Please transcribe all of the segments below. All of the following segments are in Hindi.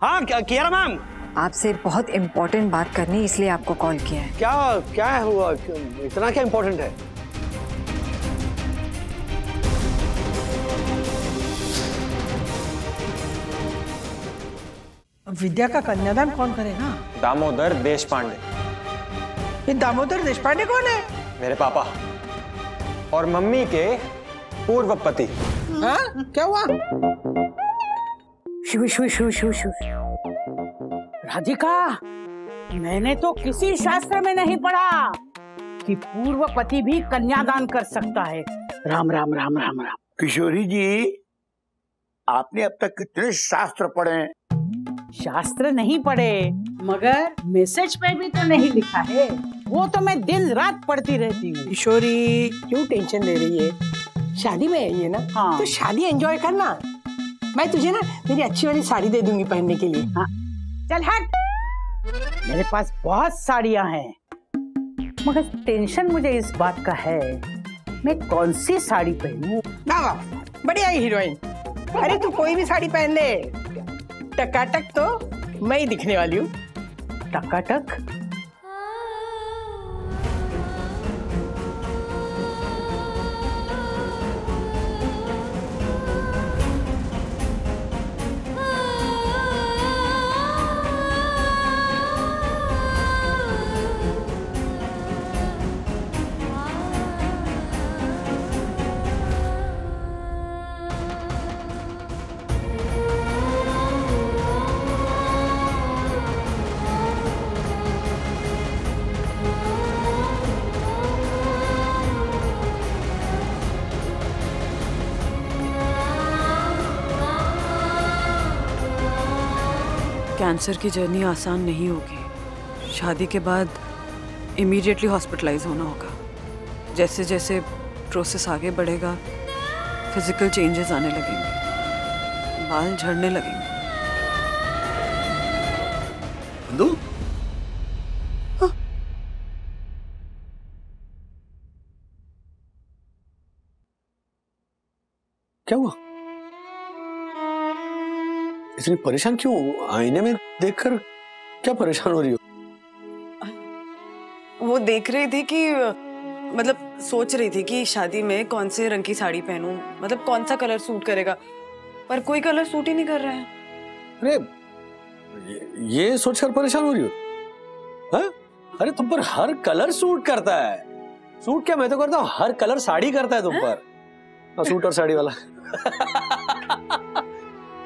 हाँ कियारा मैम, आपसे बहुत इम्पोर्टेंट बात करनी, इसलिए आपको कॉल किया है। क्या क्या हुआ, इतना क्या इम्पोर्टेंट है? विद्या का कन्यादान कौन करेगा? दामोदर देशपांडे। ये दामोदर देशपांडे कौन है? मेरे पापा और मम्मी के पूर्व पति। हाँ? क्या हुआ? शू शू शू शू शू। राधिका, मैंने तो किसी शास्त्र में नहीं पढ़ा कि पूर्व पति भी कन्यादान कर सकता है। राम राम राम राम राम। किशोरी जी, आपने अब तक कितने शास्त्र पढ़े? शास्त्र नहीं पढ़े, मगर मैसेज पे भी तो नहीं लिखा है। वो तो मैं दिन रात पढ़ती रहती हूँ। किशोरी, क्यों टेंशन ले रही है? शादी में आई है ना? हाँ। तो शादी एंजॉय करना। मैं तुझे ना मेरी अच्छी वाली साड़ी दे दूंगी पहनने के लिए। हाँ। चल हट, मेरे पास बहुत साड़ियाँ हैं, मगर टेंशन मुझे इस बात का है मैं कौन सी साड़ी पहनूं। वाह, बढ़िया हीरोइन। अरे तू कोई भी साड़ी पहन ले, टकाटक तो मैं ही दिखने वाली हूँ। टकाटक? कैंसर की जर्नी आसान नहीं होगी। शादी के बाद इमीडिएटली हॉस्पिटलाइज होना होगा। जैसे जैसे प्रोसेस आगे बढ़ेगा, फिजिकल चेंजेस आने लगेंगे, बाल झड़ने लगेंगे। बंधु? हाँ? क्या हुआ? इतनी परेशान क्यों? आईने में देखकर क्या परेशान हो रही हो? वो देख रही थी कि मतलब सोच रही थी कि शादी में कौन से रंग की साड़ी पहनूं, मतलब कौन सा कलर सूट करेगा, पर कोई कलर सूट ही नहीं कर रहा है। अरे ये सोचकर परेशान हो रही हो? हाँ? अरे तुम पर हर कलर सूट करता है। सूट क्या, मैं तो करता हूँ, हर कलर साड़ी करता है तुम पर। सूट और साड़ी वाला।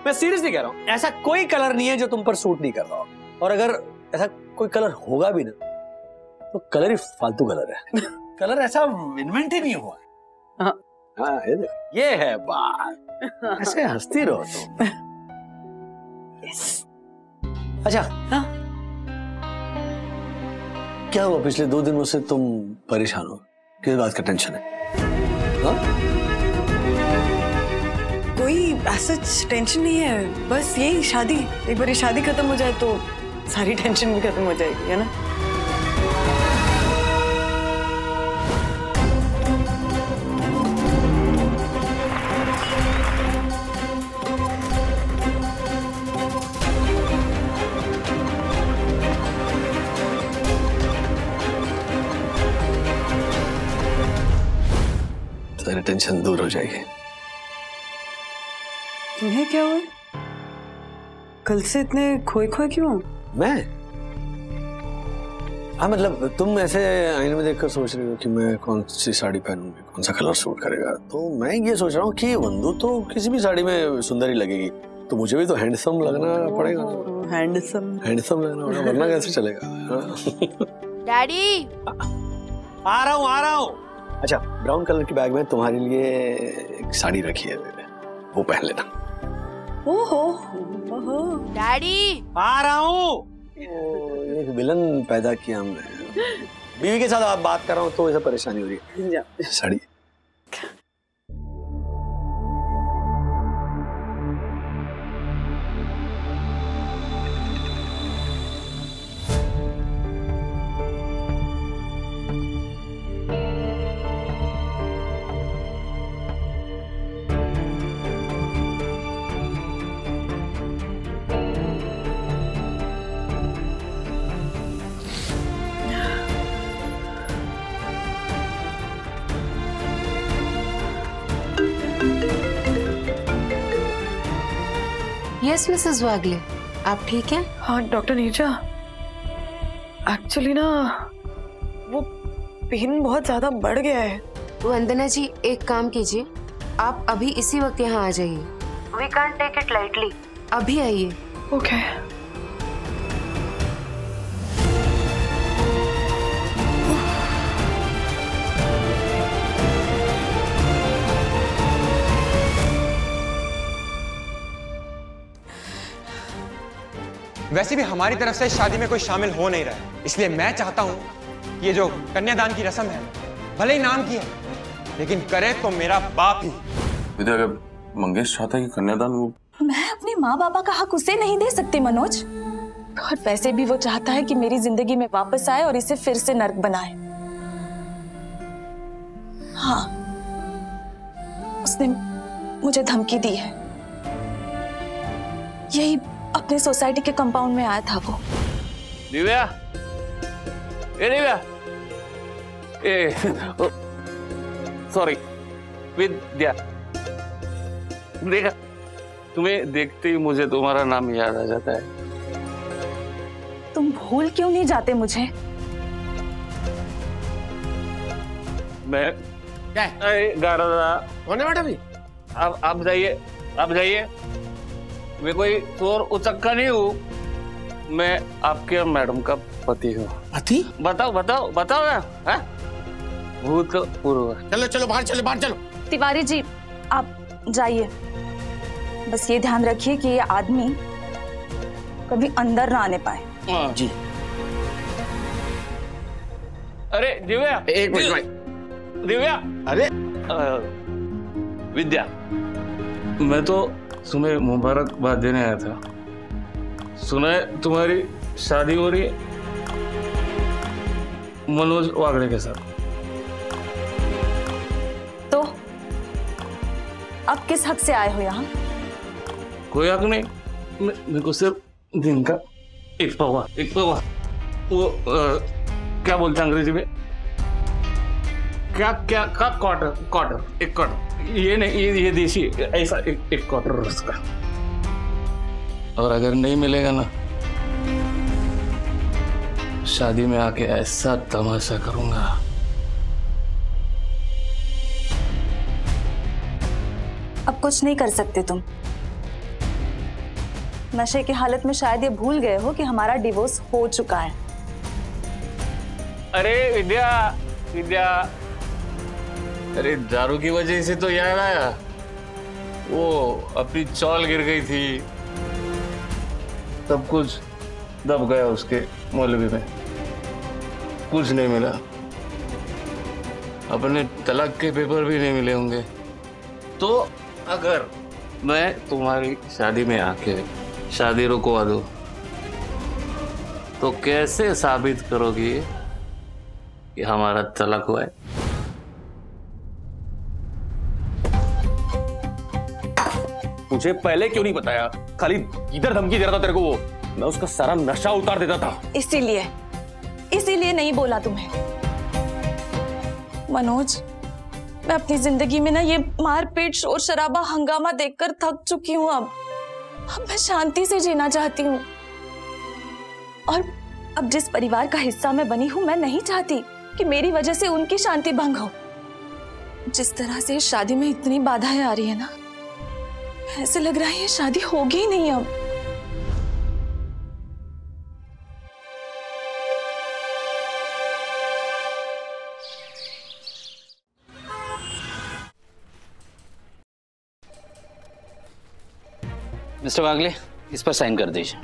मैं सीरियसली कह रहा हूँ, ऐसा कोई कलर नहीं है जो तुम पर सूट नहीं कर रहा हो। और अगर ऐसा कोई कलर होगा भी ना, तो कलर ही फालतू कलर है। कलर ऐसा इन्वेंट ही नहीं हुआ है। हाँ, ये है बात। ऐसे हंसती रहो तुम। अच्छा, हाँ? क्या हुआ पिछले 2 दिनों से तुम परेशान हो? किस बात का टेंशन है? हाँ? कोई ऐसा टेंशन नहीं है, बस यही शादी, एक बार ये शादी खत्म हो जाए तो सारी टेंशन भी खत्म हो जाएगी, है ना? सारी टेंशन दूर हो जाएगी। तुम्हें क्या हुआ? कल से इतने खोए खोए क्यों? मैं? हाँ, मतलब तुम ऐसे आईने में देखकर सोच रही हो कि मैं कौन सी साड़ी पहनूंगी, कौन सा कलर सूट करेगा, तो मैं ये सोच रहा हूँ कि बंधु तो किसी भी साड़ी में सुंदर ही लगेगी, तो मुझे भी तो हैंडसम लगना पड़ेगा। हैंडसम लगना पड़ेगा, वरना कैसे चलेगा? डैडी, आ रहा हूँ। अच्छा, ब्राउन कलर की बैग में तुम्हारे लिए एक साड़ी रखी है मैंने, वो पहन लेना। ओहो, डैडी, आ रहा हूँ। एक विलन पैदा किया हमने। बीवी के साथ आप बात कर रहा हूँ तो ऐसा परेशानी हो रही है। साड़ी यस मिसेस वागले, आप ठीक हैं? हाँ डॉक्टर नीरजा, एक्चुअली ना वो पेन बहुत ज्यादा बढ़ गया है। वंदना जी, एक काम कीजिए, आप अभी इसी वक्त यहाँ आ जाइए। We can't take it lightly. अभी आइए। ओके। वैसे भी हमारी तरफ से शादी में कोई शामिल हो नहीं रहा है, इसलिए मैं चाहता हूं कि ये जो कन्यादान की रस्म है, भले ही नाम की है, लेकिन करे तो मेरा बाप ही। विद्या, अगर मंगेश चाहता है कि कन्यादान वो, मैं अपने माँ बाबा का हक उसे नहीं दे सकती मनोज। और वैसे भी वो चाहता है कि मेरी जिंदगी में वापस आए और इसे फिर से नर्क बनाए। हाँ, उसने मुझे धमकी दी है। यही अपने सोसाइटी के कंपाउंड में आया था वो। दिव्या, ए दिव्या, ए सॉरी विद्या, देखा तुम्हें देखते ही मुझे तुम्हारा नाम याद आ जाता है। तुम भूल क्यों नहीं जाते मुझे? मैं गा रहा होने वाला भी। आप जाइए, आप जाइए। मैं कोई चोर उचक्का नहीं हूँ, मैं आपके मैडम का पति हूँ। पति? बताओ बताओ बताओ ना। भूतपूर्व। चलो चलो बाहर, चलो बाहर चलो। तिवारी जी, आप जाइए। बस ये ध्यान रखिए कि ये आदमी कभी अंदर ना आने पाए। जी। अरे दिव्या, एक मिनट भाई। दिव्या, अरे विद्या, मैं तो तुम्हें मुबारकबाद देने आया था। सुना है तुम्हारी शादी हो रही है मनोज वागड़े के साथ। तो अब किस हक से आए हो यहाँ? कोई हक नहीं, मेरे को सिर्फ दिन का एक पवा वो क्या बोलते हैं अंग्रेजी में, क्या क्या का क्वार्टर एक क्वार्टर, ये नहीं, ये देसी ऐसा एक क्वार्टर उसका। और अगर नहीं मिलेगा ना, शादी में आके ऐसा तमाशा करूंगा। अब कुछ नहीं कर सकते तुम। नशे की हालत में शायद ये भूल गए हो कि हमारा डिवोर्स हो चुका है। अरे विद्या, विद्या, अरे दारू की वजह से तो याद आया, वो अपनी चौल गिर गई थी, सब कुछ दब गया उसके मौलवी में, कुछ नहीं मिला। अपने तलाक के पेपर भी नहीं मिले होंगे। तो अगर मैं तुम्हारी शादी में आके शादी रुकवा दूं, तो कैसे साबित करोगी कि हमारा तलाक हुआ है? मुझे पहले क्यों नहीं बताया? खाली इधर धमकी दे रहा था तेरे को वो, मैं उसका सारा नशा उतार देता था। इसीलिए नहीं बोला तुम्हें। मनोज, मैं अपनी जिंदगी में ना ये मारपीट, शोर शराबा, हंगामा देखकर थक चुकी हूँ। अब मैं शांति से जीना चाहती हूँ। और अब जिस परिवार का हिस्सा मैं बनी हूँ, मैं नहीं चाहती कि मेरी वजह से उनकी शांति भंग हो। जिस तरह से शादी में इतनी बाधाएं आ रही है ना, ऐसे लग रहा है ये शादी होगी ही नहीं अब। मिस्टर वागले, इस पर साइन कर दीजिए।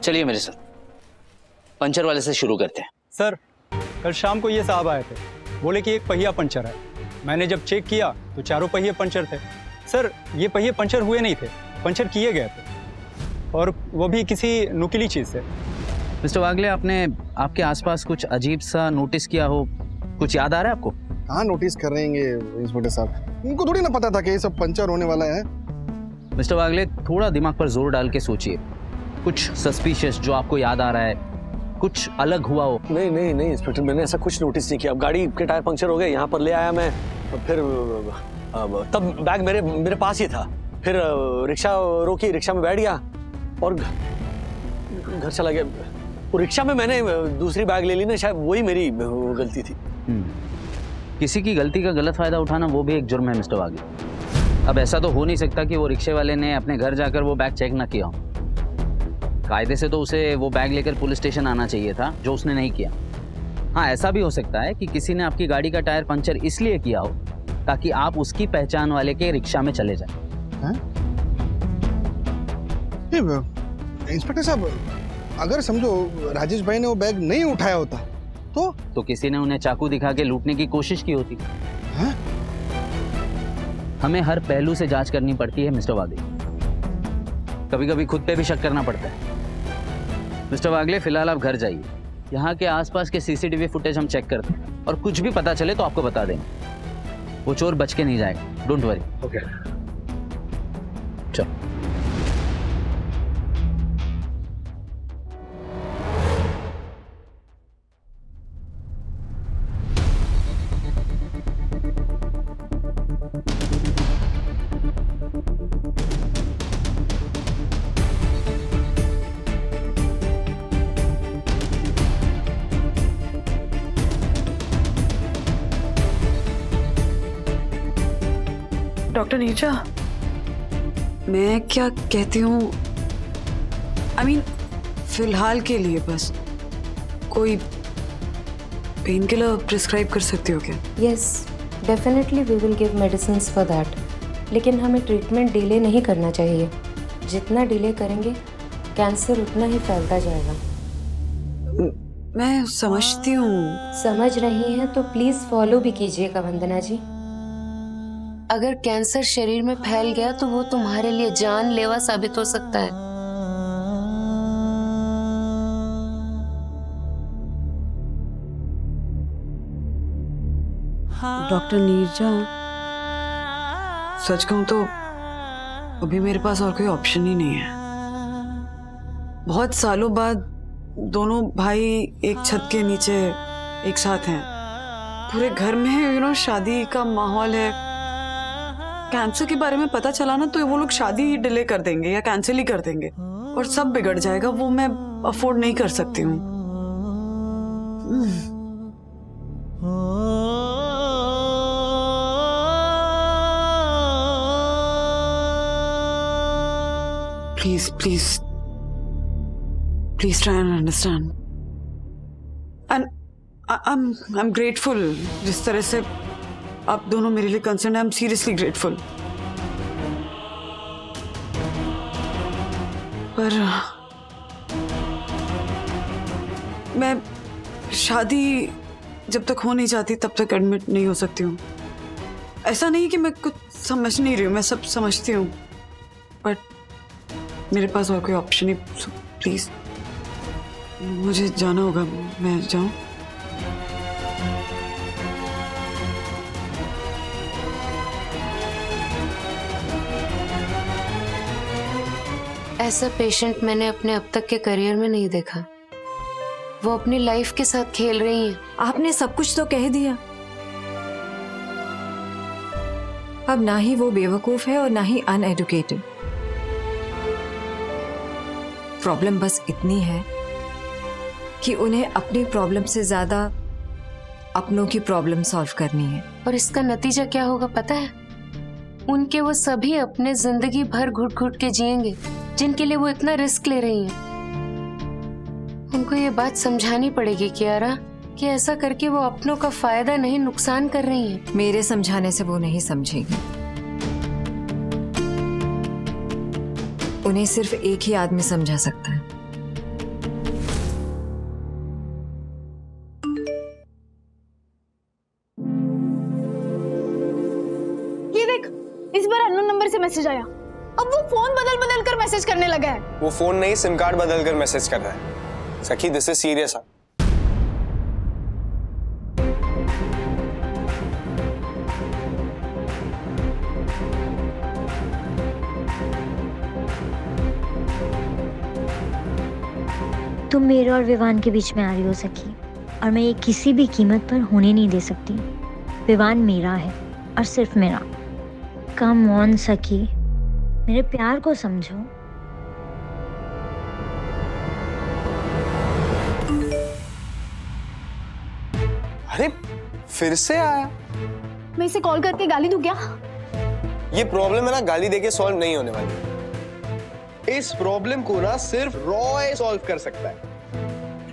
चलिए मेरे साथ, पंचर वाले से शुरू करते हैं। सर, कल शाम को ये साहब आए थे, बोले कि एक पहिया पंचर है। मैंने जब चेक किया तो चारों पहिए पंचर थे। सर, ये पहिए पंचर हुए नहीं थे, पंचर किए गए थे, और वो भी किसी नुकीली चीज़ से। मिस्टर वागले, आपने आपके आसपास कुछ अजीब सा नोटिस किया हो? कुछ याद आ रहा है आपको? कहाँ नोटिस कर रहे हैं इंस्पेक्टर साहब, उनको थोड़ी ना पता था कि ये सब पंचर होने वाला है। मिस्टर वागले, थोड़ा दिमाग पर जोर डाल के सोचिए। कुछ सस्पिशियस जो आपको याद आ रहा है, कुछ अलग हुआ हो? नहीं नहीं नहीं इंस्पेक्टर, मैंने ऐसा कुछ नोटिस नहीं किया। अब गाड़ी के टायर पंक्चर हो गए, यहाँ पर ले आया मैं, फिर तब बैग मेरे पास ही था। फिर रिक्शा रोकी, रिक्शा में बैठ गया और घर चला गया। वो रिक्शा में मैंने दूसरी बैग ले ली ना, शायद वही मेरी गलती थी। किसी की गलती का गलत फायदा उठाना वो भी एक जुर्म है मिस्टर वागे। अब ऐसा तो हो नहीं सकता कि वो रिक्शे वाले ने अपने घर जाकर वो बैग चेक ना किया हो। कायदे से तो उसे वो बैग लेकर पुलिस स्टेशन आना चाहिए था, जो उसने नहीं किया। हाँ, ऐसा भी हो सकता है कि किसी ने आपकी गाड़ी का टायर पंचर इसलिए किया हो ताकि आप उसकी पहचान वाले के रिक्शा में चले जाएं। इंस्पेक्टर साहब, अगर समझो राजेश भाई ने वो बैग नहीं उठाया होता तो किसी ने उन्हें चाकू दिखा के लूटने की कोशिश की होती। हमें हर पहलू से जांच करनी पड़ती है मिस्टर वागले। कभी कभी खुद पे भी शक करना पड़ता है। मिस्टर वागले, फिलहाल आप घर जाइए। यहाँ के आसपास के सीसीटीवी फुटेज हम चेक करते हैं और कुछ भी पता चले तो आपको बता देंगे। वो चोर बच के नहीं जाएगा, डोंट वरी। ओके, चलो। डॉक्टर नीरजा, मैं क्या कहती हूँ, I mean, फिलहाल के लिए बस कोई पेन किलर प्रिस्क्राइब कर सकती हो क्या? Yes, definitely we will give medicines for that. लेकिन हमें ट्रीटमेंट डिले नहीं करना चाहिए। जितना डिले करेंगे कैंसर उतना ही फैलता जाएगा। मैं समझती हूँ। समझ रही हैं तो प्लीज फॉलो भी कीजिएगा वंदना जी। अगर कैंसर शरीर में फैल गया तो वो तुम्हारे लिए जानलेवा साबित हो सकता है। डॉक्टर नीरजा, सच कहूं तो अभी मेरे पास और कोई ऑप्शन ही नहीं है। बहुत सालों बाद दोनों भाई एक छत के नीचे एक साथ हैं। पूरे घर में शादी का माहौल है। कैंसर के बारे में पता चला ना तो वो लोग शादी ही डिले कर देंगे या कैंसिल ही कर देंगे और सब बिगड़ जाएगा। वो मैं अफोर्ड नहीं कर सकती हूँ। Please please please try and understand. And I am grateful जिस तरह से आप दोनों मेरे लिए concern. I am seriously grateful. पर मैं शादी जब तक हो नहीं जाती तब तक एडमिट नहीं हो सकती हूँ। ऐसा नहीं कि मैं कुछ समझ नहीं रही हूँ, मैं सब समझती हूँ, बट मेरे पास और कोई ऑप्शन नहीं। प्लीज मुझे जाना होगा। मैं जाऊँ? ऐसा पेशेंट मैंने अपने अब तक के करियर में नहीं देखा। वो अपनी लाइफ के साथ खेल रही हैं। आपने सब कुछ तो कह दिया। अब ना ही वो बेवकूफ है और ना ही अनएडुकेटेड। प्रॉब्लम बस इतनी है कि उन्हें अपनी प्रॉब्लम से ज्यादा अपनों की प्रॉब्लम सॉल्व करनी है। और इसका नतीजा क्या होगा पता है? उनके वो सभी अपने जिंदगी भर घुट घुट के जिएंगे जिनके लिए वो इतना रिस्क ले रही हैं। उनको ये बात समझानी पड़ेगी कियारा कि ऐसा करके वो अपनों का फायदा नहीं नुकसान कर रही हैं। मेरे समझाने से वो नहीं समझेगी। उन्हें सिर्फ एक ही आदमी समझा सकता है। ये देख, इस बार अननोन नंबर से मैसेज आया। अब वो फोन बदल बदल कर मैसेज करने लगा है। वो फोन नहीं, सिम कार्ड बदल कर मैसेज कर रहा है। सखी, दिस इज सीरियस। तुम मेरे और विवान के बीच में आ रही हो सखी, और मैं ये किसी भी कीमत पर होने नहीं दे सकती। विवान मेरा है और सिर्फ मेरा। कम ऑन सखी, मेरे प्यार को समझो। अरे फिर से आया। मैं इसे कॉल करके गाली दूं क्या? ये प्रॉब्लम है ना, गाली देके सॉल्व नहीं होने वाली। इस प्रॉब्लम को ना सिर्फ रॉय सॉल्व कर सकता है।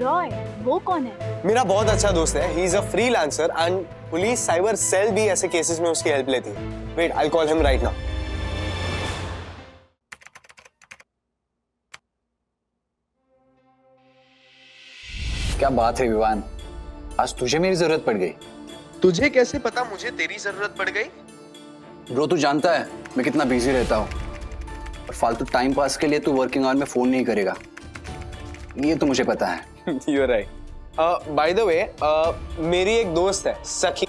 रॉय? वो कौन है? मेरा बहुत अच्छा दोस्त है। He is a freelancer and police cyber cell भी ऐसे केसेस में उसकी हेल्प लेती है। Wait, I will call him right now. क्या बात है विवान, आज तुझे मेरी जरूरत पड़ गई। तुझे कैसे पता मुझे तेरी जरूरत पड़ गई? ब्रो तू जानता है मैं कितना बिजी रहता हूँ, और फालतू टाइम पास के लिए तू वर्किंग आवर में फोन नहीं करेगा, ये तो मुझे पता है। You are right. By the way, मेरी एक दोस्त है सखी।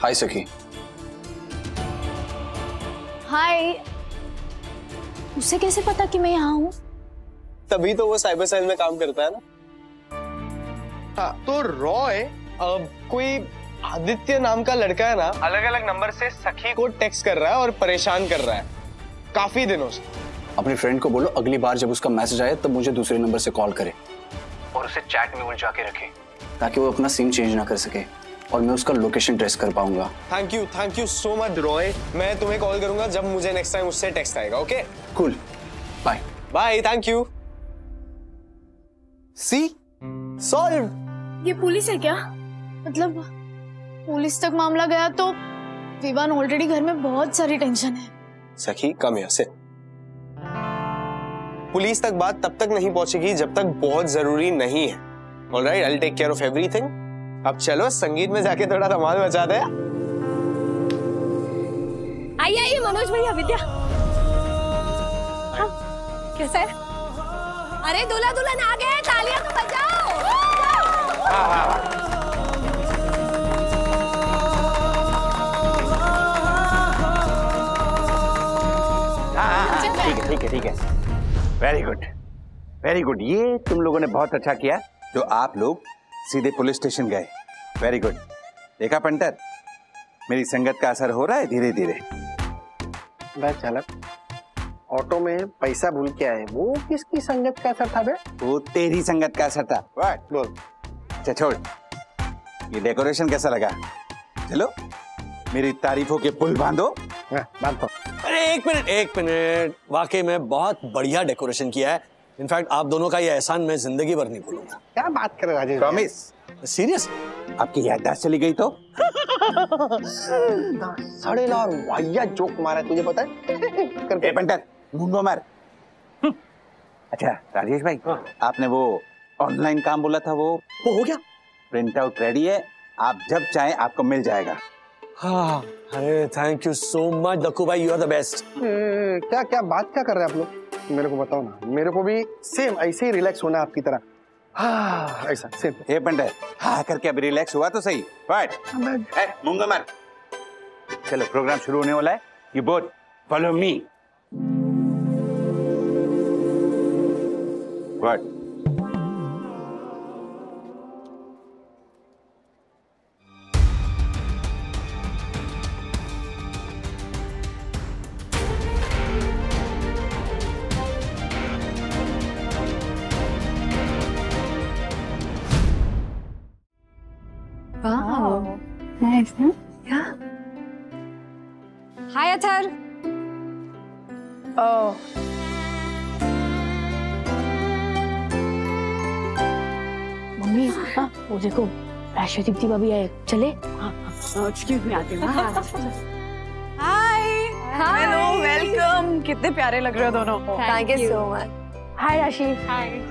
हाय सखी। हाय। उसे कैसे पता कि मैं यहाँ हूँ? तभी तो वो साइबर सेल में काम करता है ना। हाँ, तो रॉय कोई आदित्य नाम का लड़का है ना, अलग अलग नंबर से सखी को टेक्स्ट कर रहा है और परेशान कर रहा है काफी दिनों से। अपने फ्रेंड को बोलो अगली बार जब उसका मैसेज आए तब मुझे दूसरे नंबर से कॉल करे और उसे चैट में उलझा के रखे, ताकि वो अपना सिम चेंज ना कर सके और मैं उसका लोकेशन ट्रेस कर पाऊंगा। Thank you so much Roy. मैं तुम्हें कॉल करूंगा जब मुझे नेक्स्ट टाइम उससे टेक्स्ट आएगा। Okay cool, bye bye. Thank you. सी सॉल्व। ये पुलिस है क्या? मतलब पुलिस तक मामला गया तो विवान ऑलरेडी घर में बहुत सारी टेंशन है। सखी कम यहाँ से। पुलिस तक बात तब तक नहीं पहुंचेगी जब तक बहुत जरूरी नहीं है। Alright, I will take care of everything. अब चलो संगीत में जाके थोड़ा धमाल मचा दे। आइए मनोज भैया, विद्या। हाँ, कैसा है? अरे दूल्हा दुल्हन आ गए, तालियां तो बजाओ। ठीक है। Very good. ये तुम लोगों ने बहुत अच्छा किया जो आप लोग सीधे पुलिस स्टेशन गए। Very good. देखा पंटर, मेरी संगत का असर हो रहा है धीरे धीरे। मैं चालक, ऑटो में पैसा भूल के आए, वो किसकी संगत का असर था बे? वो तेरी संगत का असर था। बोल। अच्छा छोड़, ये डेकोरेशन कैसा लगा? चलो मेरी तारीफों के पुल बांधो। बांधो। अरे एक मिनट, वाकई में बहुत बढ़िया डेकोरेशन किया है। इनफैक्ट आप दोनों का ये एहसान मैं जिंदगी भर नहीं भूलूंगा। क्या बात कर रहे हो राजेश? प्रॉमिस। सीरियस? आपकी याददाश्त चली गई तो? सड़ेला और वाहिया जोक मारा है, तुझे पता है? पंटर मुंगो मार। अच्छा राजेश भाई, आपने वो ऑनलाइन काम बोला था, वो हो गया? प्रिंट आउट रेडी है, आप जब चाहें आपको मिल जाएगा। हाँ, अरे thank you so much Dakku भाई, यू आर द बेस्ट। क्या बात क्या कर रहे हैं आप लोग? मेरे को बताओ ना, मेरे को भी सेम ऐसे ही रिलैक्स होना आपकी तरह। हाँ ऐसा सेम। ए पंटर, हाँ करके अब रिलैक्स हुआ तो सही। मुंगो मार। चलो प्रोग्राम शुरू होने वाला है, you both follow me. What? Wow. Nice, huh? Yeah. Hi, Athar. Oh. Mummy, हाँ, वो देखो, ऐश्वर्या दीप्ति भाभी आए, चले? एक्सक्यूज मी, आती हूँ। हाय। Hello, welcome. कितने प्यारे लग रहे हो दोनों। Thank you so much. हाय राशि। हाय।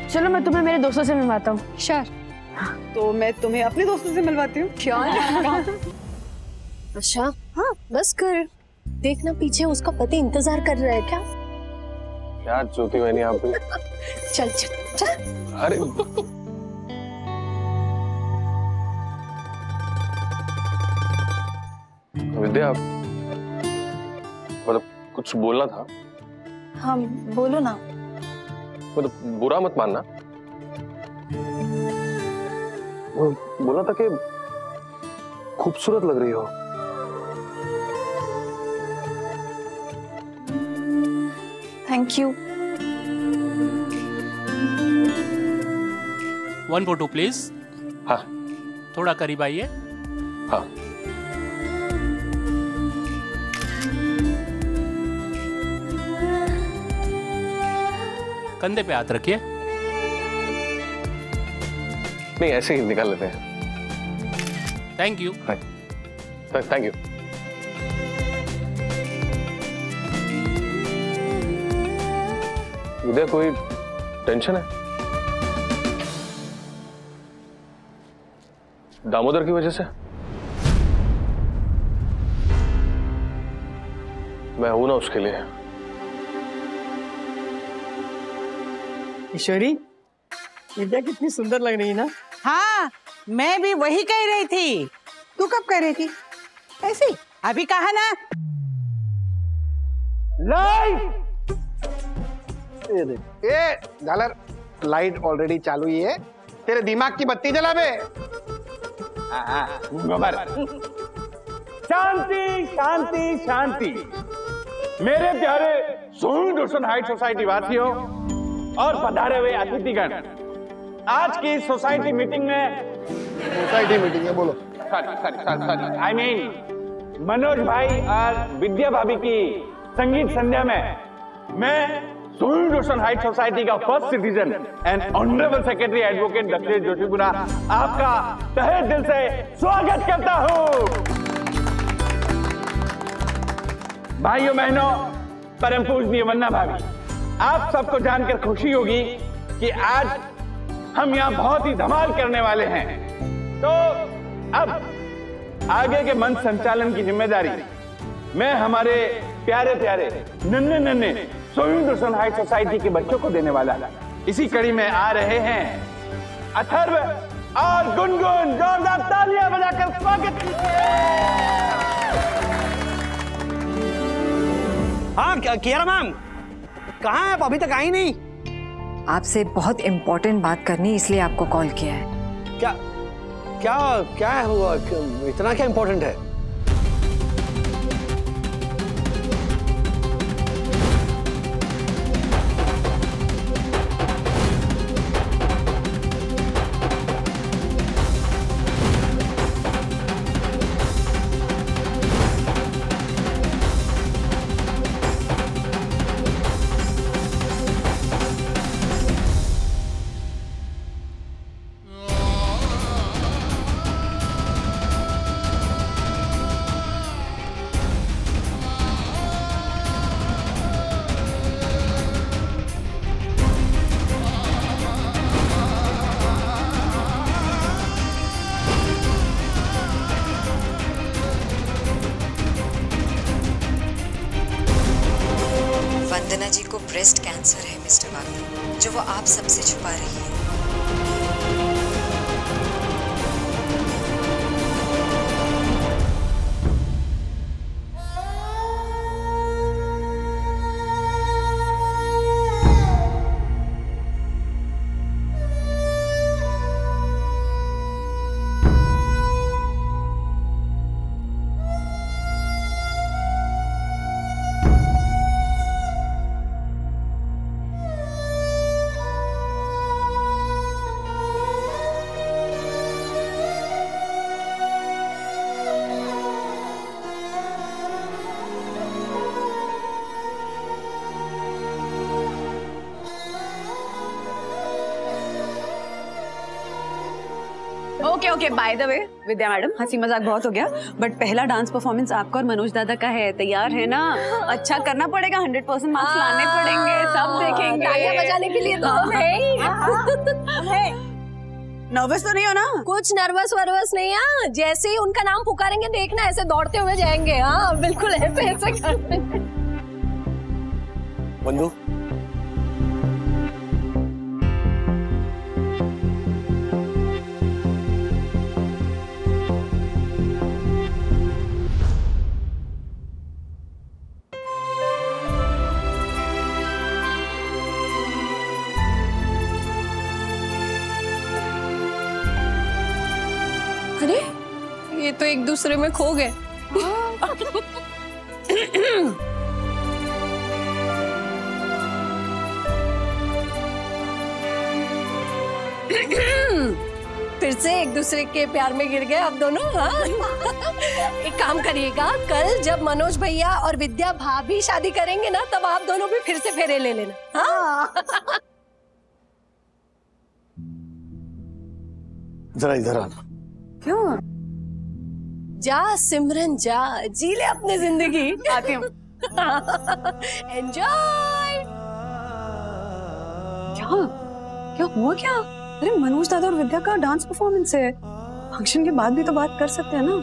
चलो मैं तुम्हें मेरे दोस्तों से मिलवाता हूँ। Sure. तो मैं तुम्हें अपने दोस्तों से मिलवाती हूँ। अच्छा, हाँ बस कर, देखना पीछे उसका पति इंतजार कर रहा है क्या? क्या ज्योति बहनी आप भी? चल चल चल। अरे विद्या, मतलब कुछ बोलना था? हाँ बोलो ना। मतलब बुरा मत मानना, बोला था कि खूबसूरत लग रही हो। Thank you. 1 photo please. हाँ। थोड़ा करीब आइए। हाँ। कंधे पे हाथ रखिए। नहीं, ऐसे ही निकाल लेते हैं। Thank you. Thank you. Uday, कोई टेंशन है? दामोदर की वजह से? मैं हूं ना उसके लिए। ईश्वरी, विद्या कितनी सुंदर लग रही है ना। हाँ, मैं भी वही कह रही थी। तू कब कह रही थी? ऐसे ही अभी कहा ना। लाइट! ये झालर, लाइट ऑलरेडी चालू ही है। तेरे दिमाग की बत्ती जला बे। गोबर। शांति शांति शांति। मेरे प्यारे सोनू रोशन हाइट सोसाइटी वासियों और पधारे हुए अतिथिगण, आज की सोसाइटी मीटिंग में बोलो। सॉरी आई मीन मनोज भाई और विद्या भाभी की संगीत संध्या में मैं सोनू रोशन हाइट सोसाइटी का first citizen and honourable secretary advocate Dakshesh Joshipura आपका तहे दिल से स्वागत करता हूं। भाइयों बहनों, परम पूजनीय वन्ना भाभी, आप सबको जानकर खुशी होगी कि आज हम यहाँ बहुत ही धमाल करने वाले हैं। तो अब आगे के मंच संचालन की जिम्मेदारी मैं हमारे प्यारे प्यारे नन्हे नन्हे सोनू रोशन हाइट सोसाइटी के बच्चों को देने वाला। इसी कड़ी में आ रहे हैं अथर्व और गुनगुन। जोरदार तालियां बजाकर स्वागत कीजिए। हाँ, कियारा मैम कहाँ है? अभी तक आई नहीं। आपसे बहुत इम्पोर्टेंट बात करनी, इसलिए आपको कॉल किया है। क्या क्या क्या हुआ? इतना क्या इम्पोर्टेंट है? वंदना जी को ब्रेस्ट कैंसर है मिस्टर वाग्ले, जो वो आप सबसे छुपा रही है। Okay bye the way Vidya madam, हंसी मजाक बहुत हो गया, बट पहला डांस परफॉर्मेंस आपका और मनोज दादा का है। तैयार है ना? अच्छा करना पड़ेगा, 100% मार्क्स लाने पड़ेंगे, सब देखेंगे। तालियां बजाने के लिए तो हम हैं। नर्वस तो नहीं हो ना? कुछ नर्वस वर्वस नहीं है। जैसे ही उनका नाम पुकारेंगे देखना ऐसे दौड़ते हुए जाएंगे। हाँ बिल्कुल ऐसे ऐसे करते। बंधु, ये तो एक दूसरे में खो गए। फिर से एक दूसरे के प्यार में गिर गए आप दोनों। हाँ? एक काम करिएगा, कल जब मनोज भैया और विद्या भाभी शादी करेंगे ना, तब आप दोनों भी फिर से फेरे ले लेना। हाँ? जरा इधर आना। क्यों? जा सिमरन जा, जी ले अपनी जिंदगी। आती हूँ। एंजॉय। क्या हुआ क्या? अरे मनोज दादा और विद्या का डांस परफॉर्मेंस है, फंक्शन के बाद भी तो बात कर सकते हैं ना।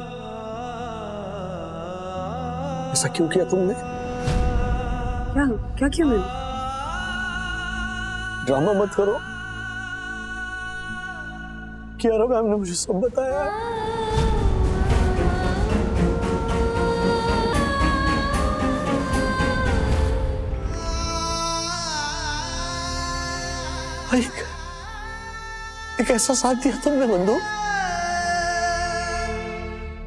ऐसा क्यों किया तुमने? क्या किया मैंने? ड्रामा मत करो। कियारा मैम ने मुझे सब बताया। एक ऐसा साथ दिया तुमने बंधु,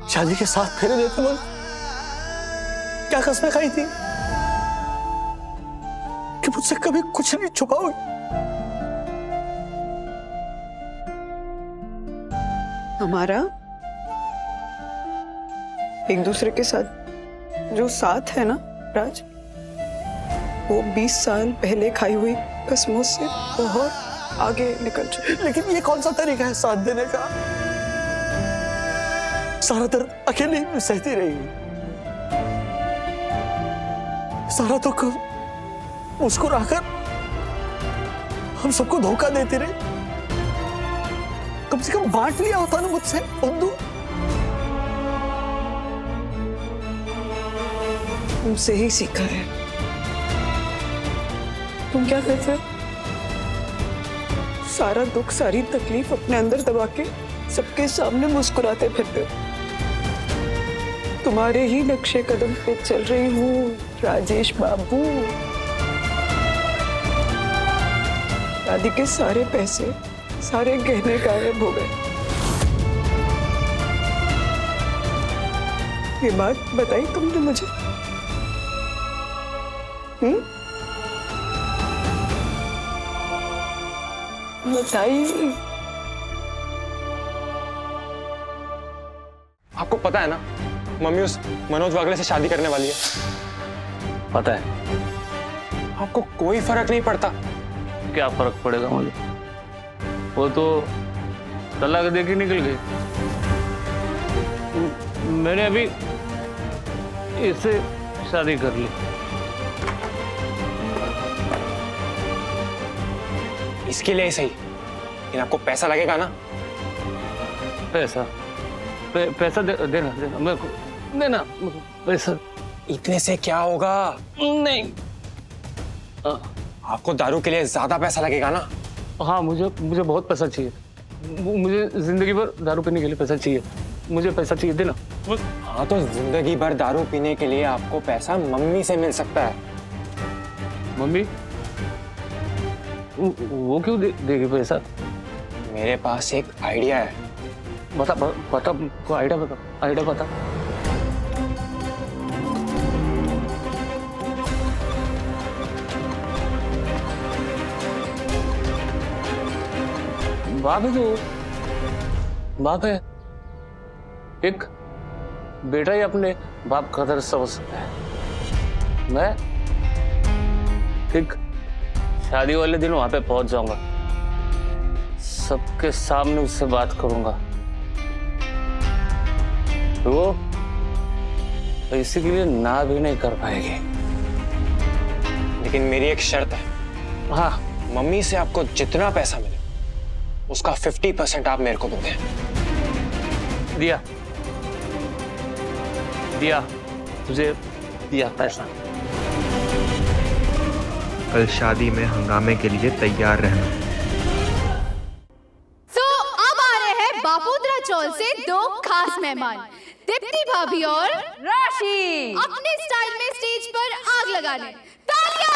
शादी के साथ फेरे लेते वक्त क्या कसमें खाई थी कि मुझसे कभी कुछ नहीं छुपाओगी। हमारा एक दूसरे के साथ जो साथ है ना राज, वो 20 साल पहले खाई हुई कसमों से बहुत आगे निकल चुके। लेकिन ये कौन सा तरीका है साथ देने का? सारा दर्द अकेले ही सहती रही, सारा दुख मुस्कुराकर हम सबको धोखा देती रही। कम से कम बांट लिया होता ना मुझसे बंधु। तुमसे ही सीखा है। तुम क्या कहते हो? सारा दुख सारी तकलीफ अपने अंदर दबा के सबके सामने मुस्कुराते फिरते हो। तुम्हारे ही नक्शे कदम पे चल रही हूँ राजेश बाबू। शादी के सारे पैसे, सारे गहने गायब हो गए। ये बात बताई तुमने मुझे? बताई। आपको पता है ना, मम्मी उस मनोज वागले से शादी करने वाली है। पता है। आपको कोई फर्क नहीं पड़ता? क्या फर्क पड़ेगा मुझे? वो तो तलाक दे के निकल गई। मैंने अभी इससे शादी कर ली। इसके लिए सही, लेकिन आपको पैसा लगेगा ना? पैसा? पैसा देना मेरे को, देना पैसा। इतने से क्या होगा? नहीं। आपको दारू के लिए ज्यादा पैसा लगेगा ना? हाँ, मुझे बहुत पैसा चाहिए। मुझे जिंदगी भर दारू पीने के लिए पैसा चाहिए। मुझे पैसा चाहिए, देना। हाँ, तो जिंदगी भर दारू पीने के लिए आपको पैसा मम्मी से मिल सकता है। मम्मी? वो क्यों देगी पैसा? मेरे पास एक आइडिया है। बता आइडिया बता। आइडिया बता। बाप है, तो बाप है। एक बेटा ही अपने बाप का दर्द समझ सकता है। मैं एक शादी वाले दिन वहां पे पहुंच जाऊंगा, सबके सामने उससे बात करूंगा। वो पैसे के लिए ना भी नहीं कर पाएगी। लेकिन मेरी एक शर्त है। हाँ। मम्मी से आपको जितना पैसा मिले उसका 50% आप मेरे को दोगे। दिया तुझे दिया पैसा। कल शादी में हंगामे के लिए तैयार रहना। तो अब आ रहे हैं बापोद्रा चौल से दो खास मेहमान, दीप्ति भाभी और राशि, अपने स्टाइल में स्टेज पर आग लगाने। तालियां!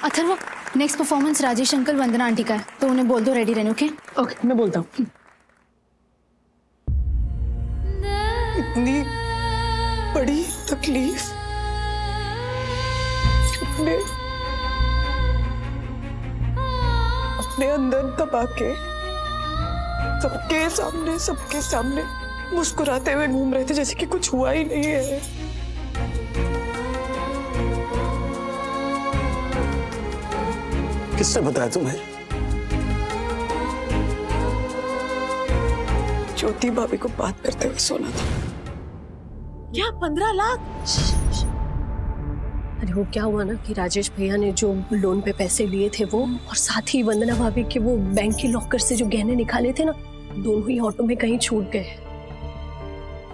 Atharva, next performance Rajesh uncle Vandana aunty का है, तो उन्हें बोल दो रेडी रहने। ओके ओके, मैं बोलता हूँ। इतनी बड़ी तकलीफ अपने अंदर दबा के सबके सामने मुस्कुराते हुए घूम रहे थे जैसे कि कुछ हुआ ही नहीं है। किसने बताया तुम्हें? ज्योति भाभी को बात करते हुए सुना था। क्या 15 लाख? अरे वो क्या हुआ ना कि राजेश भैया ने जो लोन पे पैसे लिए थे वो, और साथ ही वंदना भाभी के वो बैंक के लॉकर से जो गहने निकाले थे ना, दोनों ही ऑटो में कहीं छूट गए।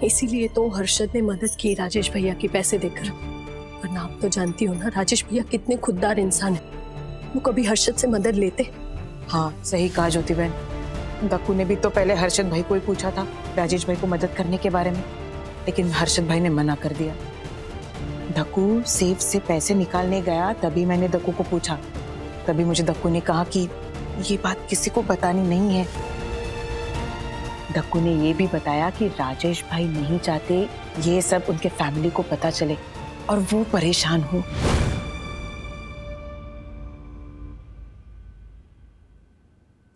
इसीलिए तो हर्षद ने मदद की राजेश भैया की पैसे देकर। वरना आप तो जानती हो ना राजेश भैया कितने खुददार इंसान है, वो कभी हर्षद से मदद लेते? हाँ सही कहा ज्योति बहन। दक्कू ने भी तो पहले हर्षद भाई को ही पूछा था राजेश भाई को मदद करने के बारे में, लेकिन हर्षद भाई ने मना कर दिया। दक्कू सेफ से पैसे निकालने गया, तभी मैंने दक्कू को पूछा। तभी मुझे दक्कू ने कहा कि ये बात किसी को बतानी नहीं है। दक्कू ने ये भी बताया कि राजेश भाई नहीं चाहते ये सब उनके फैमिली को पता चले और वो परेशान हो।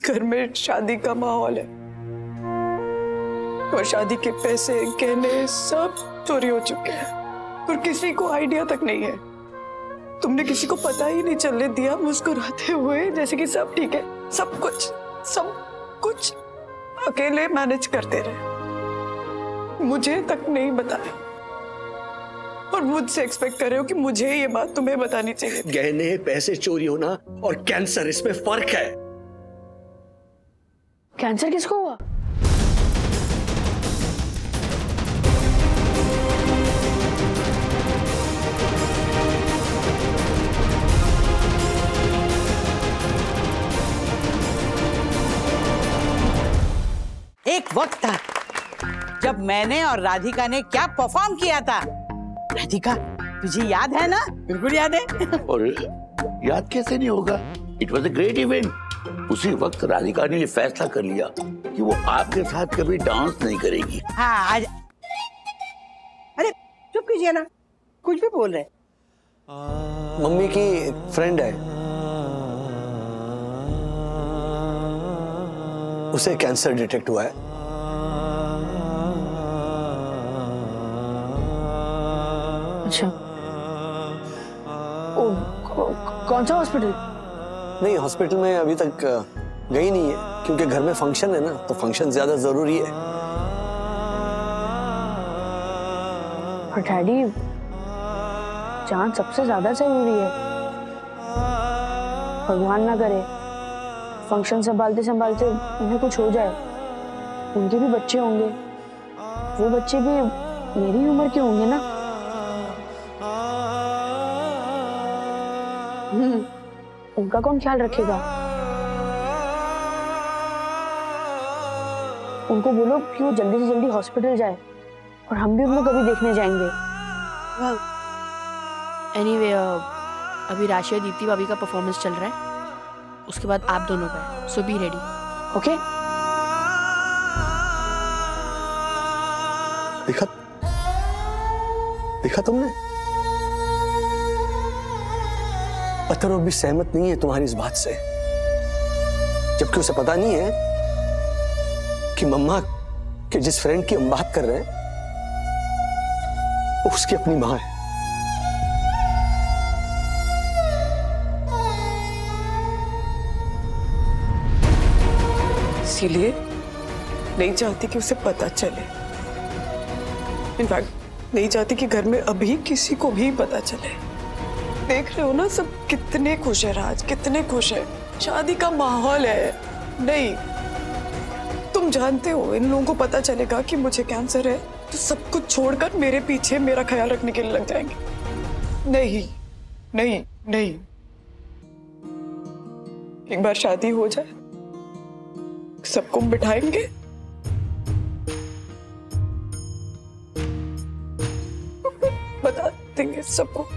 घर में शादी का माहौल है और शादी के पैसे गहने सब चोरी हो चुके हैं और किसी को आइडिया तक नहीं है। तुमने किसी को पता ही नहीं चलने दिया, मुस्कुराते हुए जैसे कि सब ठीक है। सब कुछ अकेले मैनेज करते रहे, मुझे तक नहीं बताया और मुझसे एक्सपेक्ट कर रहे हो कि मुझे ये बात तुम्हें बतानी चाहिए। गहने पैसे चोरी होना और कैंसर, इसमें फर्क है। कैंसर किसको हुआ? एक वक्त था जब मैंने और राधिका ने क्या परफॉर्म किया था। राधिका तुझे याद है ना? बिल्कुल याद है। और याद कैसे नहीं होगा? It was a great event. उसी वक्त राधिका ने ये फैसला कर लिया कि वो आपके साथ कभी डांस नहीं करेगी। हाँ आज। अरे चुप कीजिए ना, कुछ भी बोल रहे। मम्मी की फ्रेंड है, उसे कैंसर डिटेक्ट हुआ है। अच्छा, कौन सा हॉस्पिटल? नहीं, हॉस्पिटल में अभी तक गई नहीं है क्योंकि घर में फंक्शन है ना, तो फंक्शन ज्यादा जरूरी है। पर डैडी, जान सबसे ज्यादा जरूरी है। भगवान ना करे फंक्शन संभालते संभालते उन्हें कुछ हो जाए। उनके भी बच्चे होंगे, वो बच्चे भी मेरी उम्र के होंगे ना। उनका कौन ख्याल रखेगा? उनको बोलो कि वो जल्दी से जल्दी हॉस्पिटल जाए और हम भी उनको कभी देखने जाएंगे। एनीवे, अभी राशि और दीप्ति भाभी का परफॉर्मेंस चल रहा है, उसके बाद आप दोनों का, सो बी रेडी। ओके। देखा तुमने? पत्थर और भी सहमत नहीं है तुम्हारी इस बात से, जबकि उसे पता नहीं है कि मम्मा के जिस फ्रेंड की हम बात कर रहे हैं वो उसकी अपनी मां है। इसीलिए नहीं चाहती कि उसे पता चले। इनफैक्ट नहीं चाहती कि घर में अभी किसी को भी पता चले। देख रहे हो ना सब कितने खुश है राज, कितने खुश है। शादी का माहौल है। नहीं, तुम जानते हो इन लोगों को पता चलेगा कि मुझे कैंसर है तो सब कुछ छोड़कर मेरे पीछे मेरा ख्याल रखने के लिए लग जाएंगे। नहीं नहीं नहीं, एक बार शादी हो जाए सबको बिठाएंगे, बता देंगे सबको।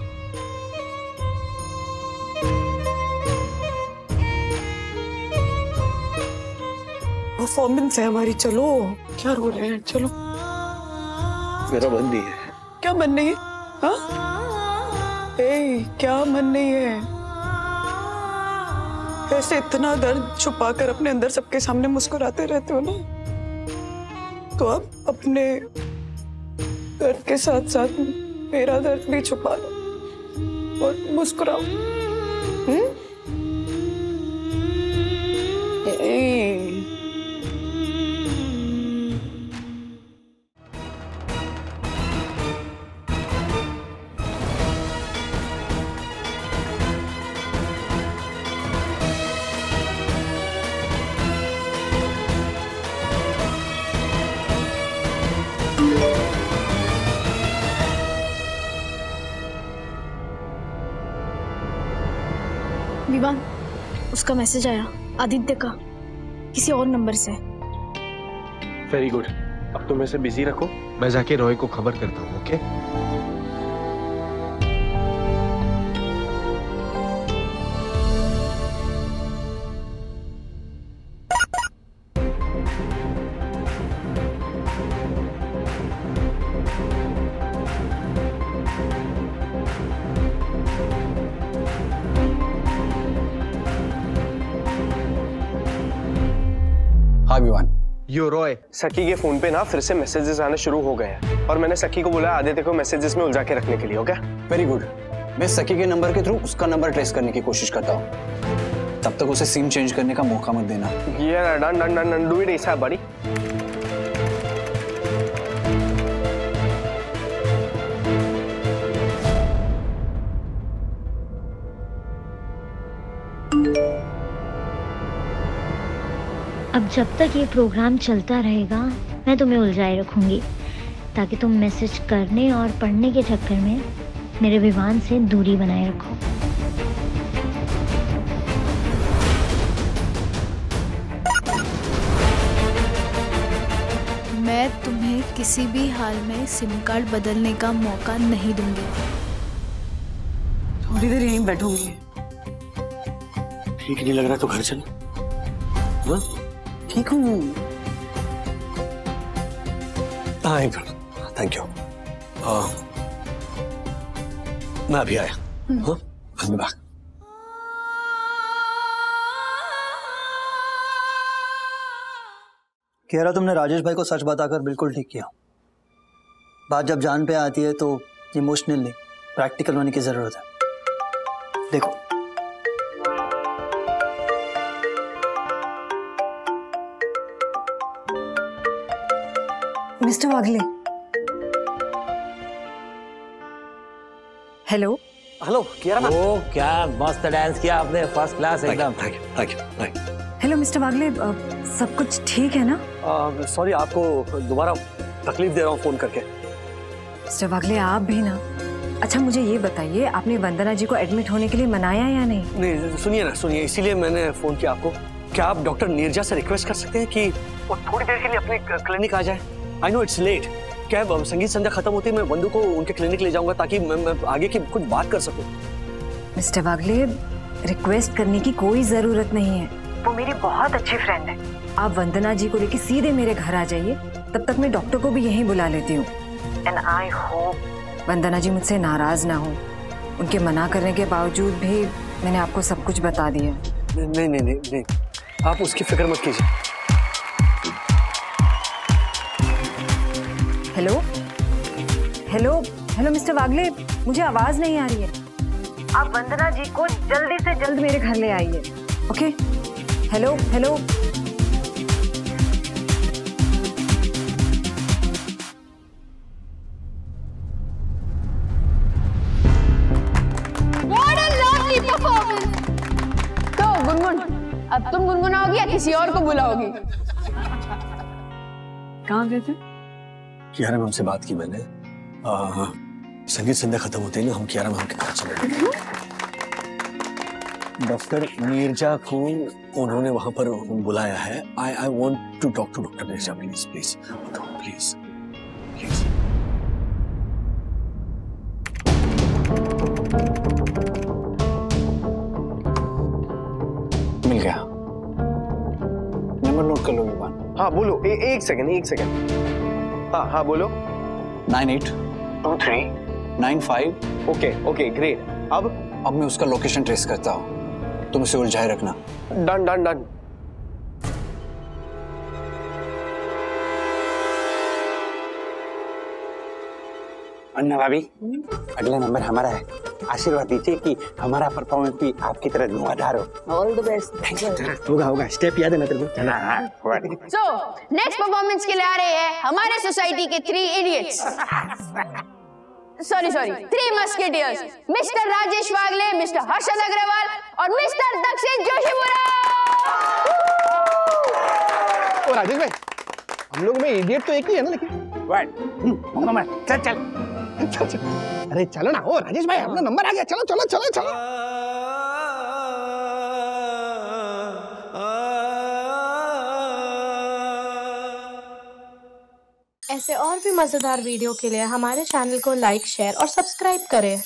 परफॉर्मेंस है हमारी, चलो क्या रो रहे हैं, चलो। मेरा मन नहीं है। क्या मन नहीं है? हाँ? क्या मन नहीं है? ऐसे इतना दर्द छुपाकर अपने अंदर सबके सामने मुस्कुराते रहते हो ना, तो अब अपने दर्द के साथ साथ मेरा दर्द भी छुपा लो और मुस्कुराओ। विवान, उसका मैसेज आया आदित्य का, किसी और नंबर से। वेरी गुड, अब तुम इसे बिजी रखो, मैं जाके रॉय को खबर करता हूँ। ओके? हाँ विवान। यो रॉय, सखी के फोन पे ना फिर से मैसेजेस आने शुरू हो गए हैं और मैंने सखी को बोला आदित्य को मैसेजेस में उलझा के रखने के लिए। ओके? Very good. मैं सखी के नंबर के थ्रू उसका नंबर ट्रेस करने की कोशिश करता हूँ, तब तक उसे सिम चेंज करने का मौका मत देना। Yeah, done, do it ASAP, buddy. अब जब तक ये प्रोग्राम चलता रहेगा मैं तुम्हें उलझाए रखूंगी, ताकि तुम मैसेज करने और पढ़ने के चक्कर में मेरे विवान से दूरी बनाए रखो। मैं तुम्हें किसी भी हाल में सिम कार्ड बदलने का मौका नहीं दूंगी। थोड़ी देर यहीं बैठूंगी। ठीक नहीं लग रहा तो घर चल। हाँ? ठीक हूँ। Thank you. मैं अभी आया। हाँ? I'll be back. कह रहा तुमने राजेश भाई को सच बताकर बिल्कुल ठीक किया। बात जब जान पे आती है तो इमोशनल नहीं, प्रैक्टिकल होने की जरूरत है। देखो mister Wagle. Hello hello Kiara. ओ क्या मस्त डांस किया आपने, फर्स्ट क्लास एकदम। Thank you. Hello mister Wagle, सब कुछ ठीक है ना? सॉरी आपको दोबारा तकलीफ दे रहा हूँ फोन करके। मिस्टर वागले आप भी ना। अच्छा मुझे ये बताइए, आपने वंदना जी को एडमिट होने के लिए मनाया या नहीं? नहीं सुनिए, इसीलिए मैंने फोन किया आपको। क्या आप डॉक्टर नीरजा से रिक्वेस्ट कर सकते हैं कि वो थोड़ी देर के लिए अपने क्लिनिक आ जाए? I know it's late. क्या संगीत संध्या खत्म होती है मैं वंदू को उनके क्लिनिक ले जाऊंगा ताकि मैं आगे की कुछ बात कर सकूं। मिस्टर वागले, रिक्वेस्ट करने की कोई जरूरत नहीं है, वो मेरी बहुत अच्छी फ्रेंड है। आप वंदना जी को लेकर सीधे मेरे घर आ जाइए, तब तक मैं डॉक्टर को भी यहीं बुला लेती हूँ। एंड आई होप वंदना जी मुझसे नाराज ना हो। उनके मना करने के बावजूद भी मैंने आपको सब कुछ बता दिया। नहीं, आप उसकी फिक्र मत कीजिए। हेलो मिस्टर वागले, मुझे आवाज नहीं आ रही है। आप वंदना जी को जल्दी से जल्द मेरे घर ले आइए। Okay? Hello. What a lovely performance! तो गुनगुन, अब तुम गुनगुनाओगी या किसी और को बुलाओगी? कहाँ गए थे? कियारा मैम से बात की मैंने। संगीत संध्या खत्म होते ही ना हम कियारा मैम के घर चले गए। डॉक्टर नीरजा को उन्होंने वहां पर बुलाया है। I want to talk to doctor Neeraja please please. मिल गया, नंबर नोट नोट कर लो विवान। हाँ बोलो, एक सेकंड। हाँ बोलो। 982395। Okay great. अब मैं उसका लोकेशन ट्रेस करता हूँ, तुम उसे उलझाए रखना। डन। अन्ना भाभी, अगला नंबर हमारा है। आशीर्वाद दीजिए कि हमारा परफॉर्मेंस भी आपकी तरह धुआंधार हो। All the best. होगा स्टेप याद है ना तेरे को? सो नेक्स्ट परफॉर्मेंस के लिए आ रहे हैं हमारे सोसाइटी के 3 idiots, sorry 3 musketeers, mister Rajesh Wagle, mister Harshad Agrawal और मिस्टर दक्षिण जोशीपुरा। ओ राजेश भाई, हम लोग में इडियट तो एक ही है ना, लेकिन चल। अरे चलो ना, ओ राजेश भाई अपना नंबर आ गया, चलो। ऐसे और भी मजेदार वीडियो के लिए हमारे चैनल को लाइक, शेयर और सब्सक्राइब करें।